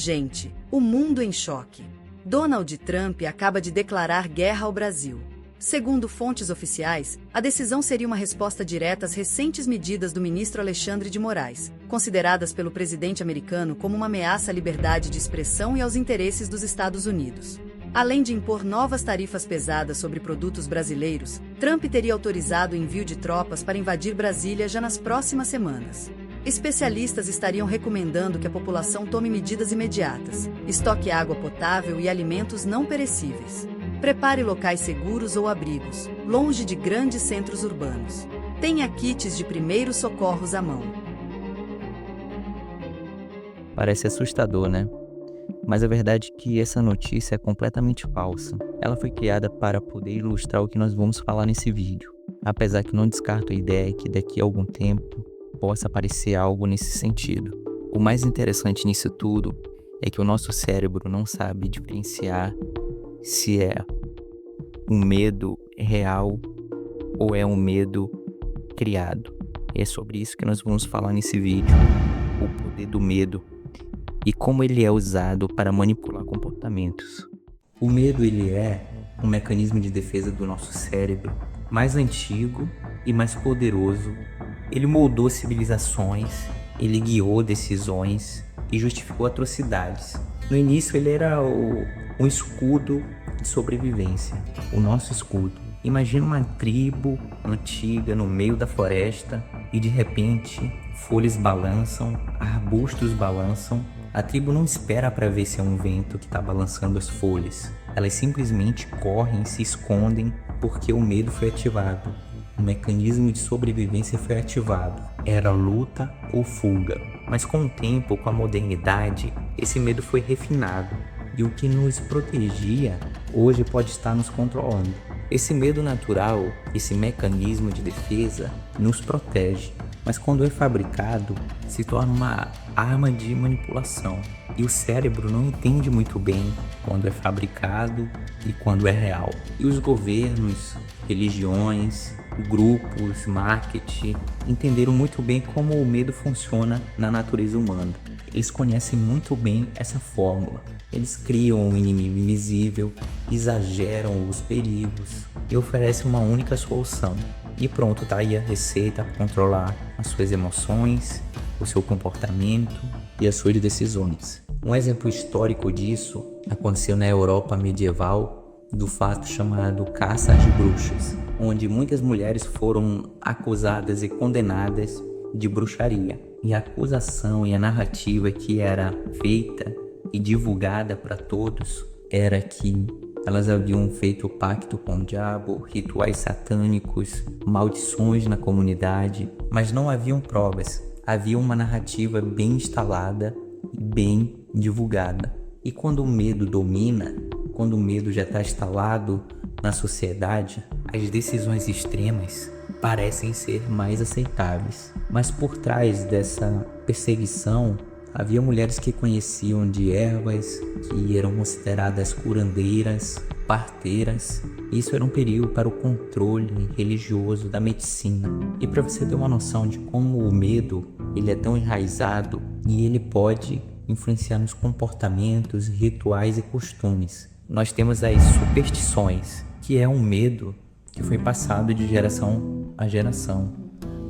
urgente, o mundo em choque. Donald Trump acaba de declarar guerra ao Brasil. Segundo fontes oficiais, a decisão seria uma resposta direta às recentes medidas do ministro Alexandre de Moraes, consideradas pelo presidente americano como uma ameaça à liberdade de expressão e aos interesses dos Estados Unidos. Além de impor novas tarifas pesadas sobre produtos brasileiros, Trump teria autorizado o envio de tropas para invadir Brasília já nas próximas semanas. Especialistas estariam recomendando que a população tome medidas imediatas, estoque água potável e alimentos não perecíveis. Prepare locais seguros ou abrigos, longe de grandes centros urbanos. Tenha kits de primeiros socorros à mão. Parece assustador, né? Mas a verdade é que essa notícia é completamente falsa. Ela foi criada para poder ilustrar o que nós vamos falar nesse vídeo. Apesar que não descarto a ideia que daqui a algum tempo possa aparecer algo nesse sentido. O mais interessante nisso tudo é que o nosso cérebro não sabe diferenciar se é um medo real ou é um medo criado. E é sobre isso que nós vamos falar nesse vídeo. O poder do medo e como ele é usado para manipular comportamentos. O medo ele é um mecanismo de defesa do nosso cérebro mais antigo e mais poderoso. Ele moldou civilizações, ele guiou decisões e justificou atrocidades. No início ele era um escudo de sobrevivência, o nosso escudo. Imagina uma tribo antiga no meio da floresta e de repente folhas balançam, arbustos balançam. A tribo não espera para ver se é um vento que está balançando as folhas. Elas simplesmente correm, se escondem porque o medo foi ativado. O mecanismo de sobrevivência foi ativado. Era luta ou fuga. Mas com o tempo, com a modernidade, esse medo foi refinado. E o que nos protegia, hoje pode estar nos controlando. Esse medo natural, esse mecanismo de defesa, nos protege. Mas quando é fabricado, se torna uma arma de manipulação. E o cérebro não entende muito bem quando é fabricado e quando é real. E os governos, religiões, grupos, marketing, entenderam muito bem como o medo funciona na natureza humana. Eles conhecem muito bem essa fórmula. Eles criam um inimigo invisível, exageram os perigos e oferecem uma única solução. E pronto, tá aí a receita para controlar as suas emoções, o seu comportamento e as suas decisões. Um exemplo histórico disso aconteceu na Europa medieval, do fato chamado caça às bruxas, onde muitas mulheres foram acusadas e condenadas de bruxaria. E a acusação e a narrativa que era feita e divulgada para todos era que elas haviam feito pacto com o diabo, rituais satânicos, maldições na comunidade, mas não haviam provas. Havia uma narrativa bem instalada e bem divulgada. E quando o medo domina, quando o medo já está instalado na sociedade, as decisões extremas parecem ser mais aceitáveis. Mas por trás dessa perseguição, havia mulheres que conheciam de ervas, que eram consideradas curandeiras, parteiras. Isso era um perigo para o controle religioso da medicina. E para você ter uma noção de como o medo ele é tão enraizado e ele pode influenciar nos comportamentos, rituais e costumes. Nós temos as superstições, que é um medo que foi passado de geração a geração.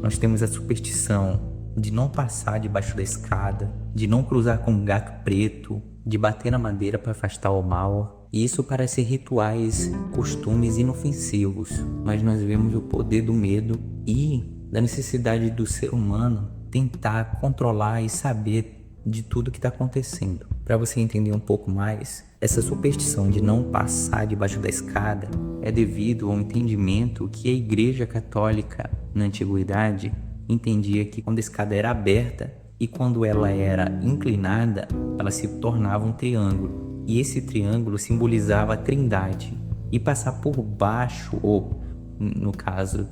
Nós temos a superstição de não passar debaixo da escada, de não cruzar com um gato preto, de bater na madeira para afastar o mal. E isso parece rituais, costumes inofensivos, mas nós vemos o poder do medo e da necessidade do ser humano tentar controlar e saber de tudo que está acontecendo. Para você entender um pouco mais, essa superstição de não passar debaixo da escada é devido ao entendimento que a Igreja Católica, na Antiguidade, entendia que quando a escada era aberta e quando ela era inclinada, ela se tornava um triângulo. E esse triângulo simbolizava a Trindade. E passar por baixo, ou no caso,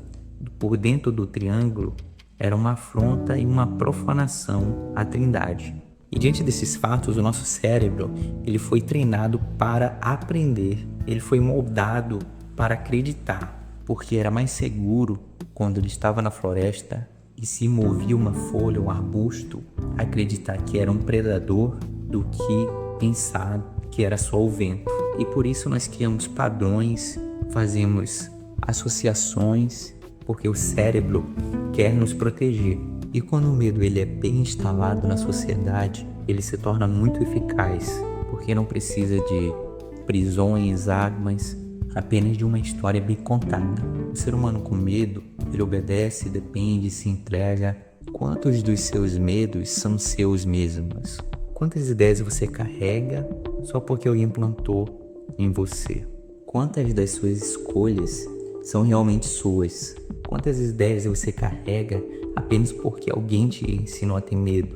por dentro do triângulo, era uma afronta e uma profanação à Trindade. E diante desses fatos, o nosso cérebro ele foi treinado para aprender. Ele foi moldado para acreditar, porque era mais seguro quando ele estava na floresta e se movia uma folha, um arbusto, acreditar que era um predador do que pensar que era só o vento. E por isso nós criamos padrões, fazemos associações, porque o cérebro quer nos proteger. E quando o medo ele é bem instalado na sociedade, ele se torna muito eficaz, porque não precisa de prisões, armas, apenas de uma história bem contada. O ser humano com medo, ele obedece, depende, se entrega. Quantos dos seus medos são seus mesmos? Quantas ideias você carrega só porque alguém plantou em você? Quantas das suas escolhas são realmente suas? Quantas ideias você carrega apenas porque alguém te ensinou a ter medo?